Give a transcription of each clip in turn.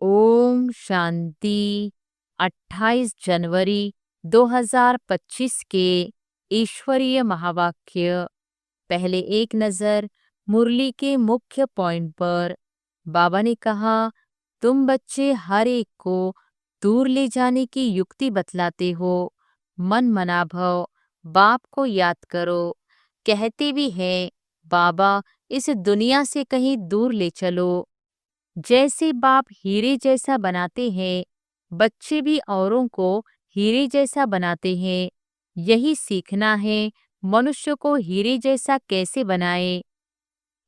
ओम शांति। 28 जनवरी 2025 के ईश्वरीय महावाक्य। पहले एक नजर मुरली के मुख्य पॉइंट पर। बाबा ने कहा, तुम बच्चे हर एक को दूर ले जाने की युक्ति बतलाते हो। मन मना भव, बाप को याद करो। कहते भी हैं, बाबा इस दुनिया से कहीं दूर ले चलो। जैसे बाप हीरे जैसा बनाते हैं, बच्चे भी औरों को हीरे जैसा बनाते हैं। यही सीखना है, मनुष्य को हीरे जैसा कैसे बनाए।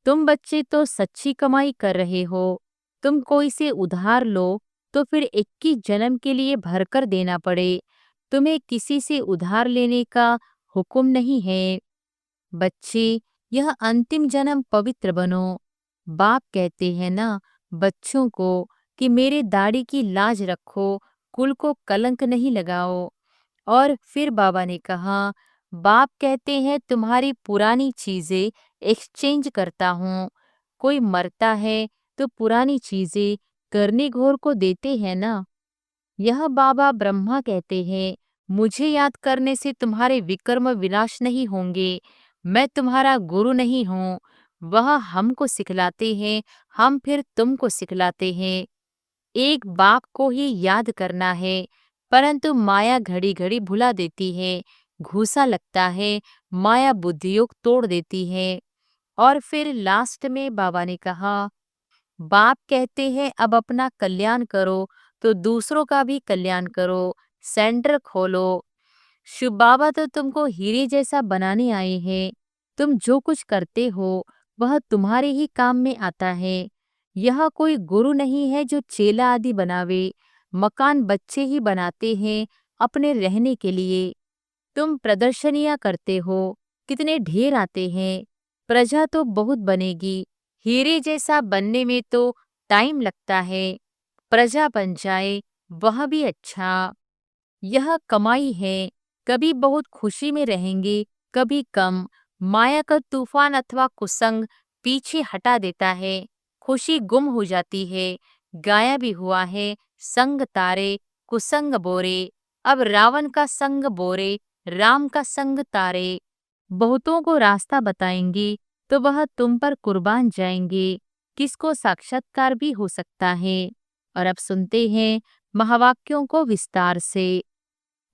तुम बच्चे तो सच्ची कमाई कर रहे हो। तुम कोई से उधार लो तो फिर 21 जन्म के लिए भरकर देना पड़े। तुम्हें किसी से उधार लेने का हुक्म नहीं है। बच्चे, यह अंतिम जन्म पवित्र बनो। बाप कहते हैं ना बच्चों को कि मेरे दाढ़ी की लाज रखो, कुल को कलंक नहीं लगाओ। और फिर बाबा ने कहा, बाप कहते हैं तुम्हारी पुरानी चीजें एक्सचेंज करता हूँ। कोई मरता है तो पुरानी चीजें करने घोर को देते हैं ना। यह बाबा ब्रह्मा कहते हैं, मुझे याद करने से तुम्हारे विकर्म विनाश नहीं होंगे। मैं तुम्हारा गुरु नहीं हूँ। वह हमको सिखलाते हैं, हम फिर तुमको सिखलाते हैं। एक बाप को ही याद करना है, परंतु माया घड़ी घड़ी भुला देती है। घूसा लगता है, माया बुद्धियोग तोड़ देती है। और फिर लास्ट में बाबा ने कहा, बाप कहते हैं अब अपना कल्याण करो तो दूसरों का भी कल्याण करो। सेंटर खोलो। शिव बाबा तो तुमको हीरे जैसा बनाने आए हैं। तुम जो कुछ करते हो वह तुम्हारे ही काम में आता है। यह कोई गुरु नहीं है जो चेला आदि बनावे। मकान बच्चे ही बनाते हैं अपने रहने के लिए। तुम प्रदर्शनियां करते हो, कितने ढेर आते हैं। प्रजा तो बहुत बनेगी। हीरे जैसा बनने में तो टाइम लगता है। प्रजा बन जाए वह भी अच्छा। यह कमाई है। कभी बहुत खुशी में रहेंगे, कभी कम। माया का तूफान अथवा कुसंग पीछे हटा देता है। खुशी गुम हो जाती है। गाया भी हुआ है, संग तारे कुसंग बोरे। अब रावण का संग बोरे, राम का संग तारे। बहुतों को रास्ता बताएंगे तो वह तुम पर कुर्बान जाएंगे। किसको साक्षात्कार भी हो सकता है। और अब सुनते हैं महावाक्यों को विस्तार से।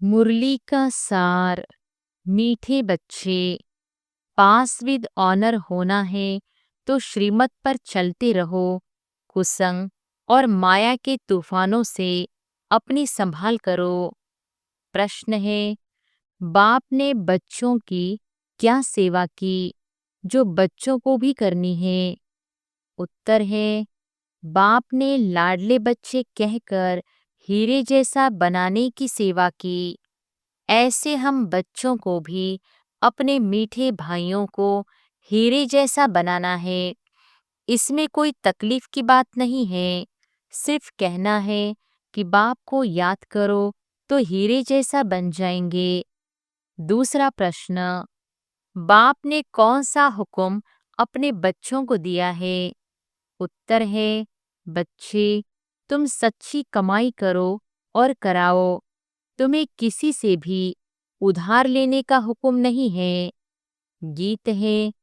मुरली का सार। मीठे बच्चे, पास विद ऑनर होना है तो श्रीमत पर चलते रहो। कुसंग और माया के तूफानों से अपनी संभाल करो। प्रश्न है, बाप ने बच्चों की क्या सेवा की जो बच्चों को भी करनी है। उत्तर है, बाप ने लाडले बच्चे कहकर हीरे जैसा बनाने की सेवा की। ऐसे हम बच्चों को भी अपने मीठे भाइयों को हीरे जैसा बनाना है। इसमें कोई तकलीफ की बात नहीं है। सिर्फ कहना है कि बाप को याद करो तो हीरे जैसा बन जाएंगे। दूसरा प्रश्न, बाप ने कौन सा हुक्म अपने बच्चों को दिया है। उत्तर है, बच्चे, तुम सच्ची कमाई करो और कराओ। तुम्हें किसी से भी उधार लेने का हुक्म नहीं है। गीत है,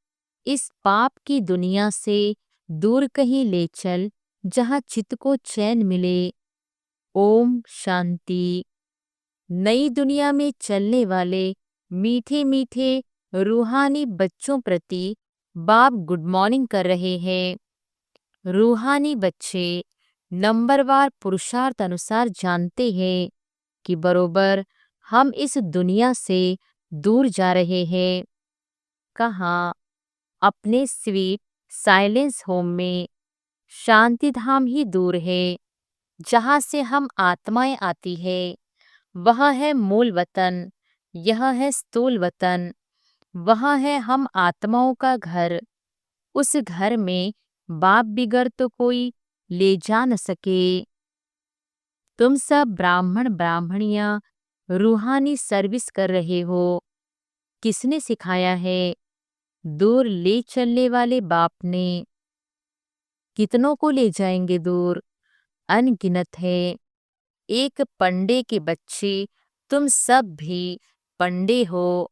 इस पाप की दुनिया से दूर कहीं ले चल जहाँ चित्त को चैन मिले। ओम शांति। नई दुनिया में चलने वाले मीठे मीठे रूहानी बच्चों प्रति बाप गुड मॉर्निंग कर रहे हैं। रूहानी बच्चे नंबरवार पुरुषार्थ अनुसार जानते हैं कि बरोबर हम इस दुनिया से दूर जा रहे हैं। कहाँ? अपने स्वीट साइलेंस होम में। शांति धाम ही दूर है जहाँ से हम आत्माएं आती है। वह है मूल वतन, यह है स्थूल वतन। वह है हम आत्माओं का घर। उस घर में बाप बिगर तो कोई ले जा न सके। तुम सब ब्राह्मण ब्राह्मणियां रूहानी सर्विस कर रहे हो। किसने सिखाया है? दूर ले चलने वाले बाप ने। कितनों को ले जाएंगे दूर? अनगिनत है। एक पंडे के बच्चे तुम सब भी पंडे हो।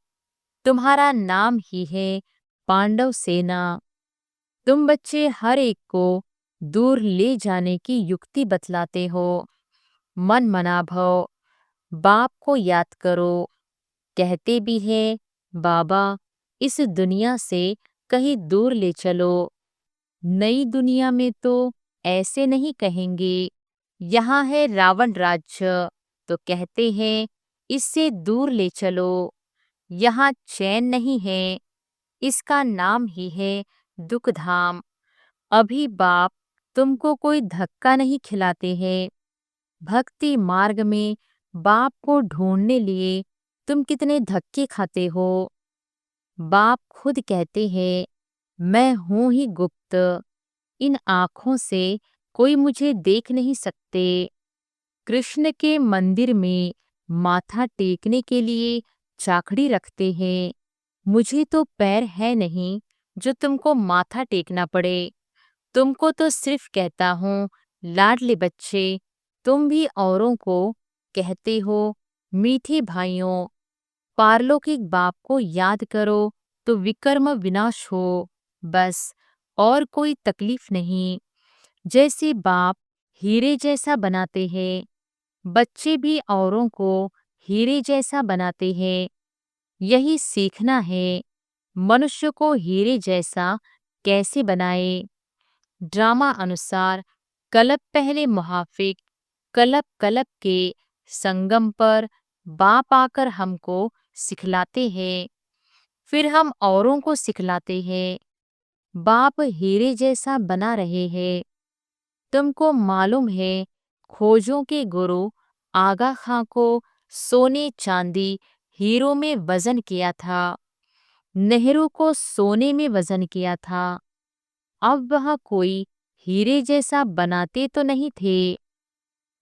तुम्हारा नाम ही है पांडव सेना। तुम बच्चे हर एक को दूर ले जाने की युक्ति बतलाते हो। मन मना भव, बाप को याद करो। कहते भी है बाबा इस दुनिया से कहीं दूर ले चलो। नई दुनिया में तो ऐसे नहीं कहेंगे, यहाँ है रावण राज्य, तो कहते हैं इससे दूर ले चलो। यहाँ चैन नहीं है, इसका नाम ही है दुख धाम। अभी बाप तुमको कोई धक्का नहीं खिलाते हैं। भक्ति मार्ग में बाप को ढूंढने लिए तुम कितने धक्के खाते हो। बाप खुद कहते हैं मैं हूं ही गुप्त, इन आँखों से कोई मुझे देख नहीं सकते। कृष्ण के मंदिर में माथा टेकने के लिए चाकड़ी रखते हैं। मुझे तो पैर है नहीं जो तुमको माथा टेकना पड़े। तुमको तो सिर्फ कहता हूँ लाडले बच्चे, तुम भी औरों को कहते हो मीठे भाइयों। पारलौकिक बाप को याद करो तो विकर्म विनाश हो, बस और कोई तकलीफ नहीं। जैसे बाप हीरे जैसा बनाते हैं, बच्चे भी औरों को हीरे जैसा बनाते हैं। यही सीखना है, मनुष्य को हीरे जैसा कैसे बनाए। ड्रामा अनुसार कलप पहले मुहाफिक, कलप कलप के संगम पर बाप आकर हमको सिखलाते हैं, फिर हम औरों को सिखलाते हैं। बाप हीरे जैसा बना रहे हैं। तुमको मालूम है खोजों के गुरु आगा खां को सोने चांदी हीरो में वजन किया था। नेहरू को सोने में वजन किया था। अब वह कोई हीरे जैसा बनाते तो नहीं थे।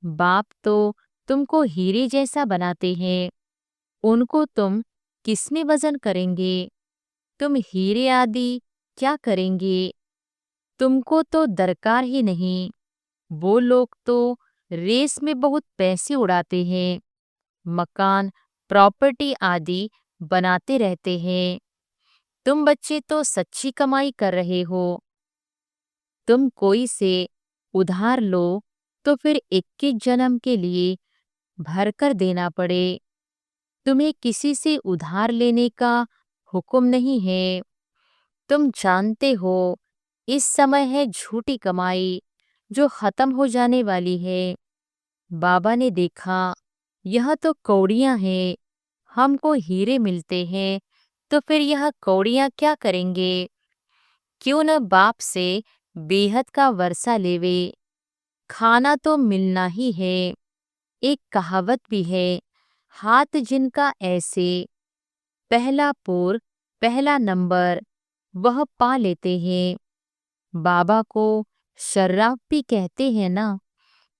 बाप तो तुमको हीरे जैसा बनाते हैं। उनको तुम किसमें वजन करेंगे? तुम हीरे आदि क्या करेंगे? तुमको तो दरकार ही नहीं। वो लोग तो रेस में बहुत पैसे उड़ाते हैं, मकान प्रॉपर्टी आदि बनाते रहते हैं। तुम बच्चे तो सच्ची कमाई कर रहे हो। तुम कोई से उधार लो तो फिर 21 जन्म के लिए भरकर देना पड़े। तुम्हें किसी से उधार लेने का हुक्म नहीं है। तुम जानते हो इस समय है झूठी कमाई जो खत्म हो जाने वाली है। बाबा ने देखा यह तो कौड़ियां हैं, हमको हीरे मिलते हैं, तो फिर यह कौड़ियां क्या करेंगे? क्यों न बाप से बेहद का वर्षा लेवे। खाना तो मिलना ही है। एक कहावत भी है, हाथ जिनका ऐसे, पहला पोर पहला नंबर वह पा लेते हैं। बाबा को शर्राफ भी कहते हैं ना,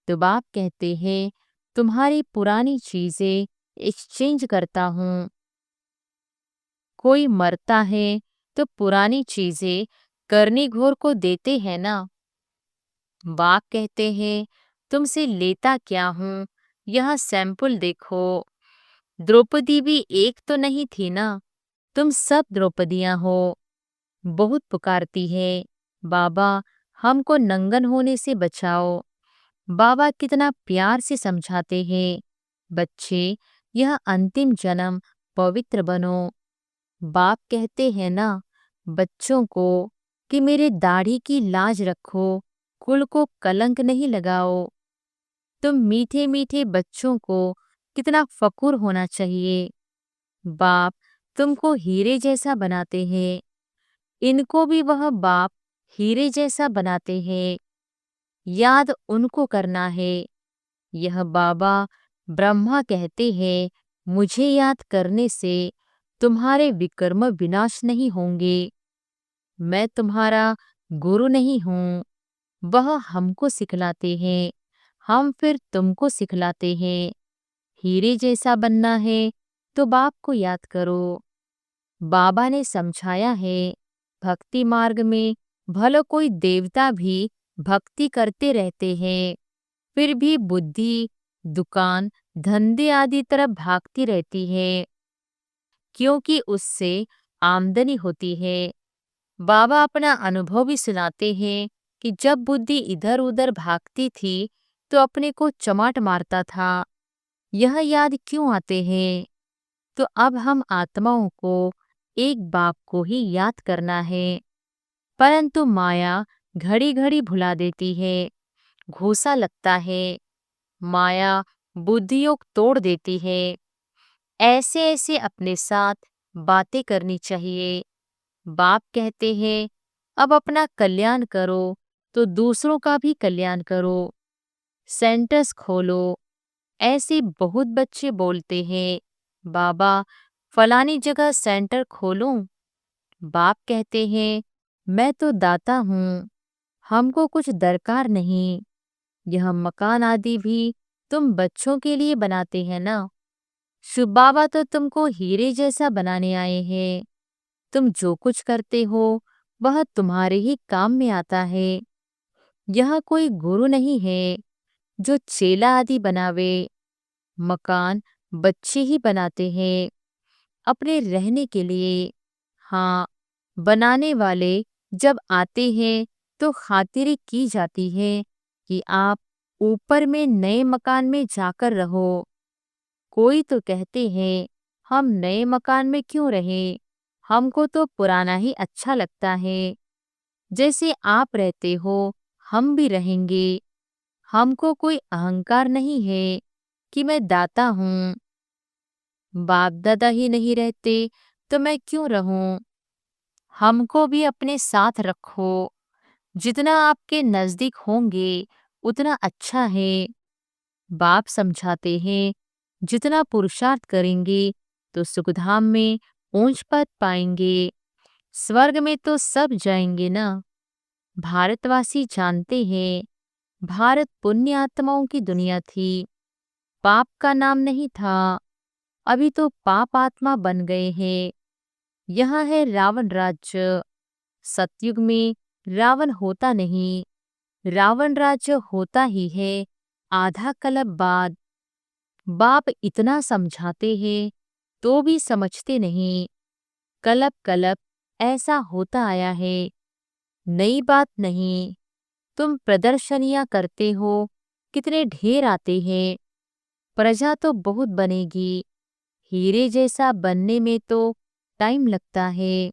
तो बाप कहते हैं तुम्हारी पुरानी चीजें एक्सचेंज करता हूँ। कोई मरता है तो पुरानी चीजें करनी घोर को देते हैं ना। बाप कहते हैं तुमसे लेता क्या हूँ, यह सैंपल देखो। द्रौपदी भी एक तो नहीं थी ना, तुम सब द्रौपदियां हो। बहुत पुकारती है बाबा हमको नंगन होने से बचाओ। बाबा कितना प्यार से समझाते हैं बच्चे यह अंतिम जन्म पवित्र बनो। बाप कहते हैं ना बच्चों को कि मेरे दाढ़ी की लाज रखो, कुल को कलंक नहीं लगाओ। तुम मीठे मीठे बच्चों को कितना फकुर होना चाहिए। बाप तुमको हीरे जैसा बनाते हैं, इनको भी वह बाप हीरे जैसा बनाते हैं। याद उनको करना है। यह बाबा ब्रह्मा कहते हैं मुझे याद करने से तुम्हारे विकर्म विनाश नहीं होंगे। मैं तुम्हारा गुरु नहीं हूँ, वह हमको सिखलाते हैं, हम फिर तुमको सिखलाते हैं। हीरे जैसा बनना है तो बाप को याद करो। बाबा ने समझाया है भक्ति मार्ग में भले कोई देवता भी भक्ति करते रहते हैं, फिर भी बुद्धि दुकान, धंधे आदि तरफ भागती रहती है, क्योंकि उससे आमदनी होती है। बाबा अपना अनुभव भी सुनाते हैं कि जब बुद्धि इधर उधर भागती थी तो अपने को चमाट मारता था। यह याद क्यों आते हैं? तो अब हम आत्माओं को एक बाप को ही याद करना है, परंतु माया घड़ी घड़ी भुला देती है, घूसा लगता है। माया बुद्धियोग तोड़ देती है। ऐसे ऐसे अपने साथ बातें करनी चाहिए। बाप कहते हैं, अब अपना कल्याण करो तो दूसरों का भी कल्याण करो। सेंटर्स खोलो। ऐसे बहुत बच्चे बोलते हैं, बाबा फलानी जगह सेंटर खोलूं। बाप कहते हैं, मैं तो दाता हूँ, हमको कुछ दरकार नहीं। यह मकान आदि भी तुम बच्चों के लिए बनाते हैं ना। शिव बाबा तो तुमको हीरे जैसा बनाने आए हैं। तुम जो कुछ करते हो वह तुम्हारे ही काम में आता है। यह कोई गुरु नहीं है जो चेला आदि बनावे। मकान बच्चे ही बनाते हैं अपने रहने के लिए। हाँ, बनाने वाले जब आते हैं तो खातिरी की जाती है कि आप ऊपर में नए मकान में जाकर रहो। कोई तो कहते हैं, हम नए मकान में क्यों रहें, हमको तो पुराना ही अच्छा लगता है। जैसे आप रहते हो हम भी रहेंगे। हमको कोई अहंकार नहीं है कि मैं दाता हूँ। बाप दादा ही नहीं रहते तो मैं क्यों रहूं। हमको भी अपने साथ रखो। जितना आपके नजदीक होंगे उतना अच्छा है। बाप समझाते हैं, जितना पुरुषार्थ करेंगे तो सुखधाम में ऊंच पद पाएंगे। स्वर्ग में तो सब जाएंगे ना। भारतवासी जानते हैं, भारत पुण्य आत्माओं की दुनिया थी, पाप का नाम नहीं था। अभी तो पाप आत्मा बन गए हैं। यह है रावण राज्य। सतयुग में रावण होता नहीं, रावण राज्य होता ही है आधा कल्प बाद। बाप इतना समझाते हैं तो भी समझते नहीं। कल्प कल्प ऐसा होता आया है, नई बात नहीं। तुम प्रदर्शनियां करते हो, कितने ढेर आते हैं। प्रजा तो बहुत बनेगी, हीरे जैसा बनने में तो टाइम लगता है।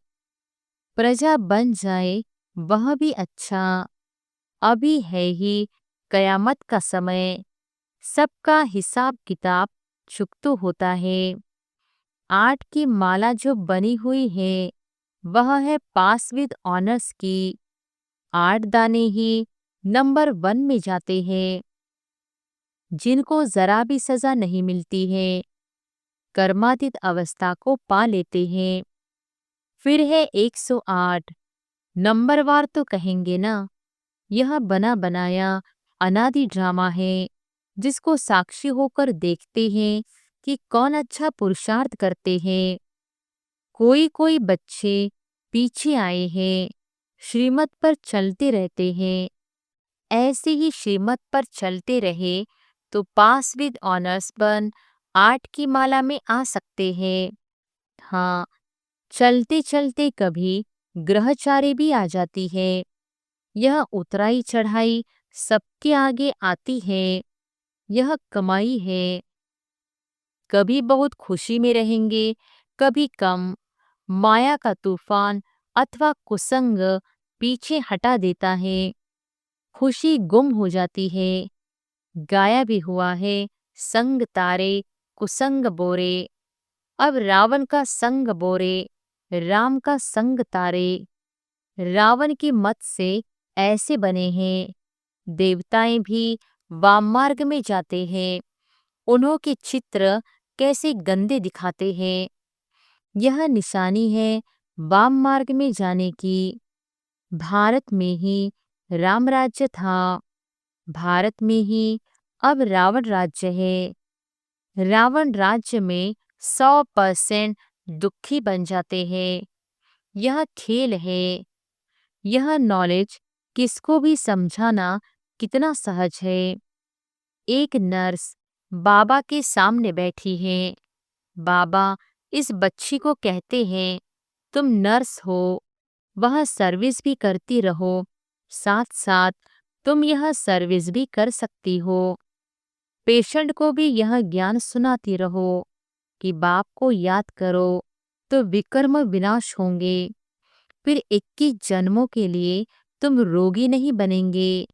प्रजा बन जाए वह भी अच्छा। अभी है ही कयामत का समय, सबका हिसाब किताब चुकतो होता है। 8 की माला जो बनी हुई है वह है पास विद ऑनर्स की। 8 दाने ही नंबर 1 में जाते हैं, जिनको जरा भी सजा नहीं मिलती है, कर्मातीत अवस्था को पा लेते हैं। फिर है 108, नंबरवार तो कहेंगे ना। यह बना बनाया अनादि ड्रामा है, जिसको साक्षी होकर देखते हैं कि कौन अच्छा पुरुषार्थ करते हैं। कोई कोई बच्चे पीछे आए हैं, श्रीमत पर चलते रहते हैं। ऐसे ही श्रीमत पर चलते रहे तो पास विद ऑनर्स बन 8 की माला में आ सकते हैं। हाँ, चलते चलते कभी ग्रहचारी भी आ जाती है। यह उतराई चढ़ाई सबके आगे आती है। यह कमाई है। कभी बहुत खुशी में रहेंगे, कभी कम। माया का तूफान अथवा कुसंग पीछे हटा देता है, खुशी गुम हो जाती है। गाया भी हुआ है, संग तारे कुसंग बोरे। अब रावण का संग बोरे, राम का संग तारे। रावण की मत से ऐसे बने हैं। देवताएं भी वाम मार्ग में जाते हैं। उन्हों के चित्र कैसे गंदे दिखाते हैं। यह निशानी है वाम मार्ग में जाने की। भारत में ही राम राज्य था, भारत में ही अब रावण राज्य है। रावण राज्य में 100% दुखी बन जाते हैं। यह खेल है। यह नॉलेज किसको भी समझाना कितना सहज है। एक नर्स बाबा के सामने बैठी है। बाबा इस बच्ची को कहते हैं, तुम नर्स हो, वह सर्विस भी करती रहो, साथ साथ तुम यह सर्विस भी कर सकती हो। पेशेंट को भी यह ज्ञान सुनाती रहो कि बाप को याद करो तो विकर्म विनाश होंगे, फिर 21 जन्मों के लिए तुम रोगी नहीं बनेंगे।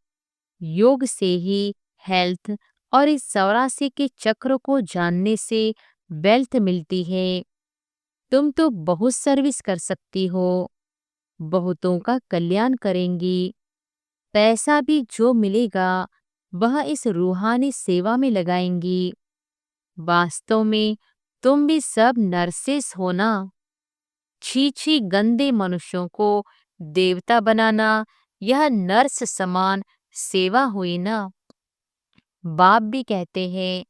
योग से ही हेल्थ और इस 84 के चक्र को जानने से वेल्थ मिलती है। तुम तो बहुत सर्विस कर सकती हो, बहुतों का कल्याण करेंगी। पैसा भी जो मिलेगा वह इस रूहानी सेवा में लगाएंगी। वास्तव में तुम भी सब नर्सेस हो ना। छी छी गंदे मनुष्यों को देवता बनाना यह नर्स समान सेवा हुई ना। बाप भी कहते हैं,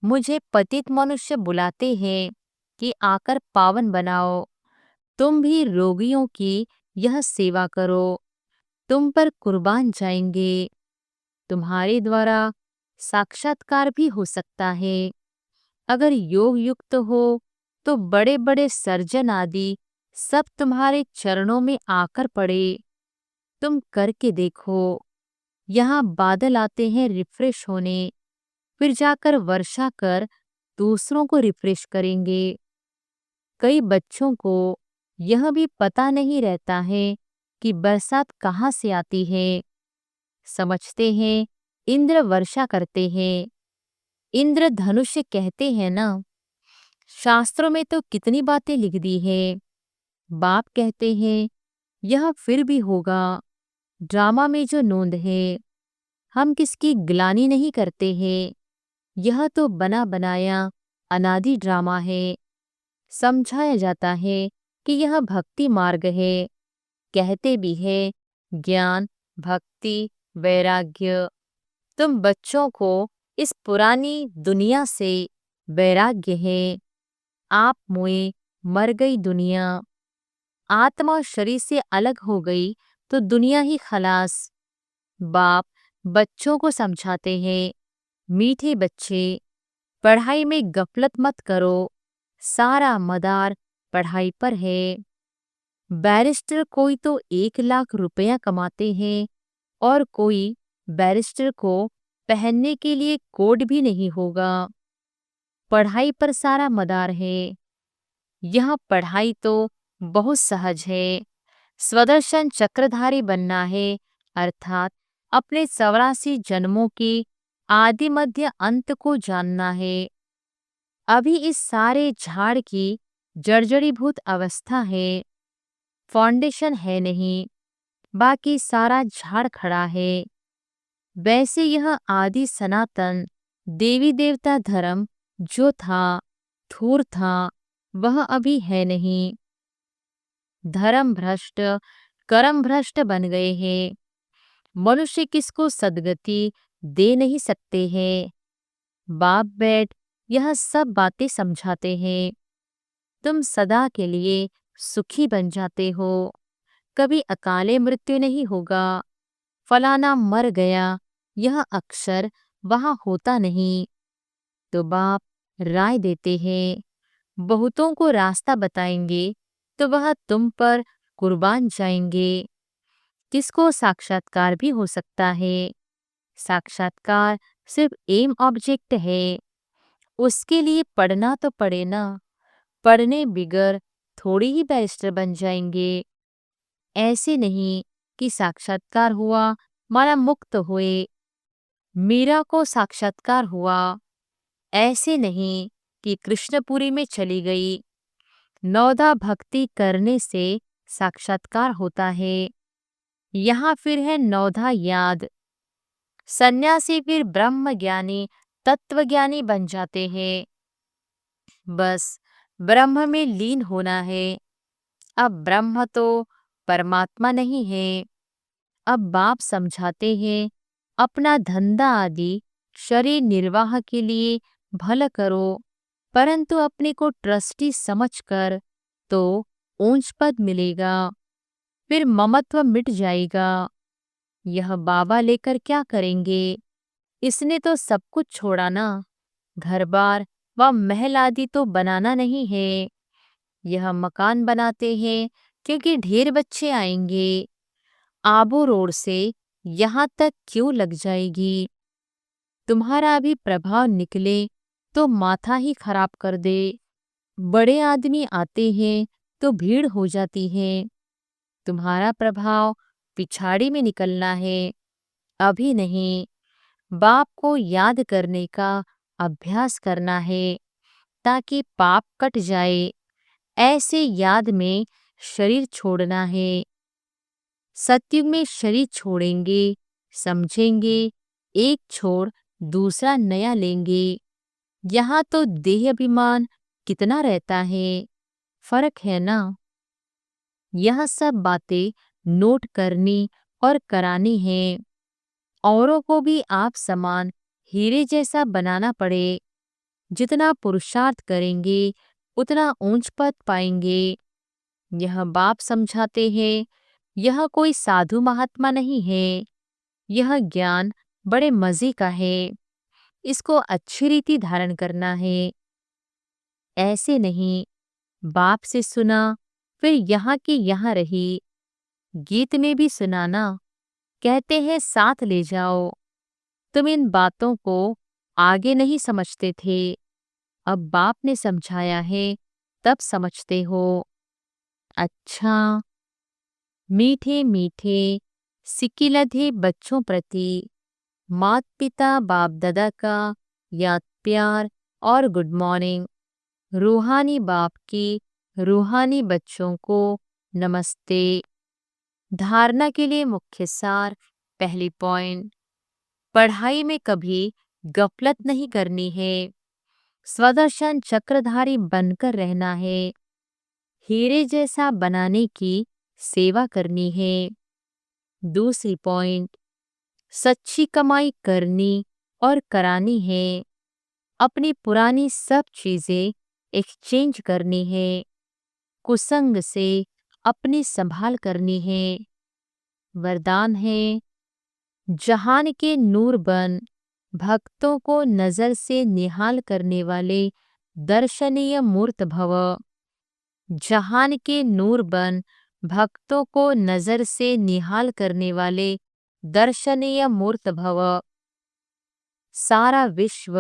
मुझे पतित मनुष्य बुलाते हैं कि आकर पावन बनाओ। तुम भी रोगियों की यह सेवा करो, तुम पर कुर्बान जाएंगे। तुम्हारे द्वारा साक्षात्कार भी हो सकता है। अगर योग युक्त हो तो बड़े बड़े सर्जन आदि सब तुम्हारे चरणों में आकर पड़े। तुम करके देखो। यहाँ बादल आते हैं रिफ्रेश होने, फिर जाकर वर्षा कर दूसरों को रिफ्रेश करेंगे। कई बच्चों को यह भी पता नहीं रहता है कि बरसात कहाँ से आती है। समझते हैं इंद्र वर्षा करते हैं, इंद्र धनुष कहते हैं ना। शास्त्रों में तो कितनी बातें लिख दी है। बाप कहते हैं यह फिर भी होगा। ड्रामा में जो नोंद है, हम किसकी ग्लानि नहीं करते हैं। यह तो बना बनाया अनादि ड्रामा है। समझाया जाता है कि यह भक्ति मार्ग है। कहते भी है ज्ञान, भक्ति, वैराग्य। तुम बच्चों को इस पुरानी दुनिया से वैराग्य है। आप मोए मर गई दुनिया। आत्मा शरीर से अलग हो गई तो दुनिया ही खलास। बाप बच्चों को समझाते हैं, मीठे बच्चे, पढ़ाई में गफलत मत करो, सारा मदार पढ़ाई पर है। बैरिस्टर कोई तो 1 लाख रुपया कमाते हैं और कोई बैरिस्टर को पहनने के लिए कोट भी नहीं होगा। पढ़ाई पर सारा मदार है। यह पढ़ाई तो बहुत सहज है। स्वदर्शन चक्रधारी बनना है, अर्थात अपने 84 जन्मों की आदि मध्य अंत को जानना है। अभी इस सारे झाड़ की जर्जरीभूत अवस्था है, फाउंडेशन है नहीं, बाकी सारा झाड़ खड़ा है। वैसे यह आदि सनातन देवी देवता धर्म जो था, धूर था, वह अभी है नहीं। धर्म भ्रष्ट, कर्म भ्रष्ट बन गए हैं। मनुष्य किसको सद्गति दे नहीं सकते हैं। बाप बैठ यह सब बातें समझाते हैं। तुम सदा के लिए सुखी बन जाते हो। कभी अकाले मृत्यु नहीं होगा। फलाना मर गया यह अक्षर वहां होता नहीं। तो बाप राय देते हैं, बहुतों को रास्ता बताएंगे तो वह तुम पर कुर्बान जाएंगे। किसको साक्षात्कार भी हो सकता है। साक्षात्कार सिर्फ एम ऑब्जेक्ट है। उसके लिए पढ़ना तो पड़े ना। पढ़ने बिगर थोड़ी ही बैरिस्टर बन जाएंगे। ऐसे नहीं कि साक्षात्कार हुआ माना मुक्त हुए। मीरा को साक्षात्कार हुआ। ऐसे नहीं कि कृष्णपुरी में चली गई। नौदा भक्ति करने से साक्षात्कार होता है। यहाँ फिर है नौधा याद। सन्यासी फिर ब्रह्म ज्ञानी, तत्वज्ञानी बन जाते हैं। बस ब्रह्म में लीन होना है। अब ब्रह्म तो परमात्मा नहीं है। अब बाप समझाते हैं, अपना धंधा आदि शरीर निर्वाह के लिए भल करो, परंतु अपने को ट्रस्टी समझकर तो ऊंच पद मिलेगा, फिर ममत्व मिट जाएगा। यह बाबा लेकर क्या करेंगे। इसने तो सब कुछ छोड़ा ना, घर बार व महल आदि तो बनाना नहीं है। यह मकान बनाते हैं क्योंकि ढेर बच्चे आएंगे। आबू रोड से यहाँ तक क्यों लग जाएगी? तुम्हारा अभी प्रभाव निकले तो माथा ही खराब कर दे। बड़े आदमी आते हैं तो भीड़ हो जाती है। तुम्हारा प्रभाव पिछाड़ी में निकलना है, अभी नहीं। बाप को याद करने का अभ्यास करना है ताकि पाप कट जाए। ऐसे याद में शरीर छोड़ना है। सतयुग में शरीर छोड़ेंगे, समझेंगे, एक छोड़ दूसरा नया लेंगे। यहाँ तो देह अभिमान कितना रहता है, फर्क है ना। यह सब बातें नोट करनी और करानी है। औरों को भी आप समान हीरे जैसा बनाना पड़े। जितना पुरुषार्थ करेंगे उतना ऊंच पद पाएंगे। यह बाप समझाते हैं, यह कोई साधु महात्मा नहीं है। यह ज्ञान बड़े मजे का है, इसको अच्छी रीति धारण करना है। ऐसे नहीं, बाप से सुना फिर यहाँ की यहाँ रही। गीत में भी सुनाना, कहते हैं साथ ले जाओ। तुम इन बातों को आगे नहीं समझते थे, अब बाप ने समझाया है तब समझते हो। अच्छा, मीठे मीठे सिकिलधे बच्चों प्रति मात पिता बाप दादा का याद प्यार और गुड मॉर्निंग। रूहानी बाप की रूहानी बच्चों को नमस्ते। धारणा के लिए मुख्य सार, पहली पॉइंट, पढ़ाई में कभी गफलत नहीं करनी है। स्वदर्शन चक्रधारी बनकर रहना है। हीरे जैसा बनाने की सेवा करनी है। दूसरी पॉइंट, सच्ची कमाई करनी और करानी है। अपनी पुरानी सब चीजें एक्सचेंज करनी है। कुसंग से अपनी संभाल करनी है। वरदान है, जहान के नूर बन भक्तों को नजर से निहाल करने वाले दर्शनीय मूर्त भव। जहान के नूर बन भक्तों को नजर से निहाल करने वाले दर्शनीय मूर्त भव। सारा विश्व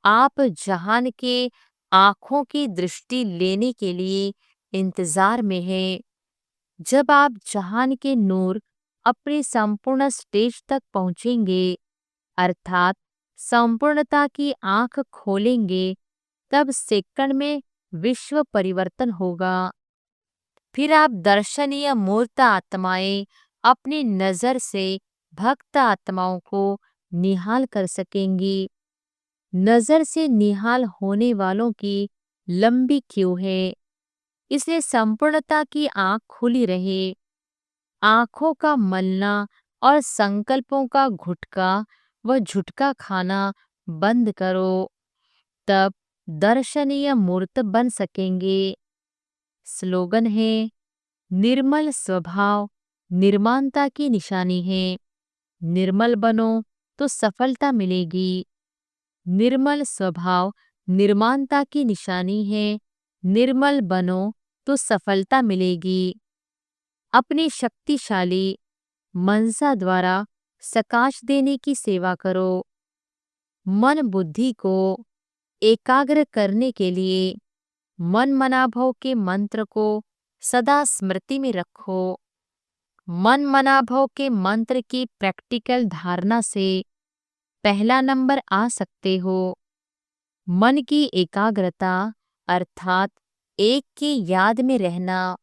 आप जहान के आंखों की दृष्टि लेने के लिए इंतजार में है। जब आप जहान के नूर अपनी संपूर्ण स्टेज तक पहुंचेंगे, अर्थात संपूर्णता की आंख खोलेंगे, तब सेकंड में विश्व परिवर्तन होगा। फिर आप दर्शनीय मूर्त आत्माएं अपनी नजर से भक्त आत्माओं को निहाल कर सकेंगी। नजर से निहाल होने वालों की लंबी क्यू है, इसलिए संपूर्णता की आंख खुली रहे। आंखों का मलना और संकल्पों का घुटका व झुटका खाना बंद करो, तब दर्शनीय मूर्त बन सकेंगे। स्लोगन है, निर्मल स्वभाव निर्माणता की निशानी है। निर्मल बनो तो सफलता मिलेगी। निर्मल स्वभाव निर्माणता की निशानी है। निर्मल बनो तो सफलता मिलेगी। अपनी शक्तिशाली मनसा द्वारा सकाश देने की सेवा करो। मन बुद्धि को एकाग्र करने के लिए मन मनाभव के मंत्र को सदा स्मृति में रखो। मन मनाभव के मंत्र की प्रैक्टिकल धारणा से पहला नंबर आ सकते हो। मन की एकाग्रता अर्थात एक की याद में रहना,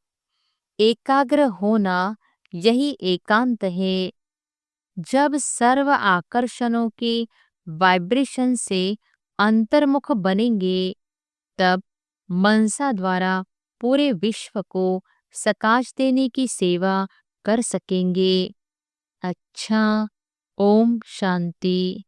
एकाग्र होना, यही एकांत है। जब सर्व आकर्षणों के वाइब्रेशन से अंतर्मुख बनेंगे, तब मनसा द्वारा पूरे विश्व को सकाश देने की सेवा कर सकेंगे। अच्छा, ओम शांति।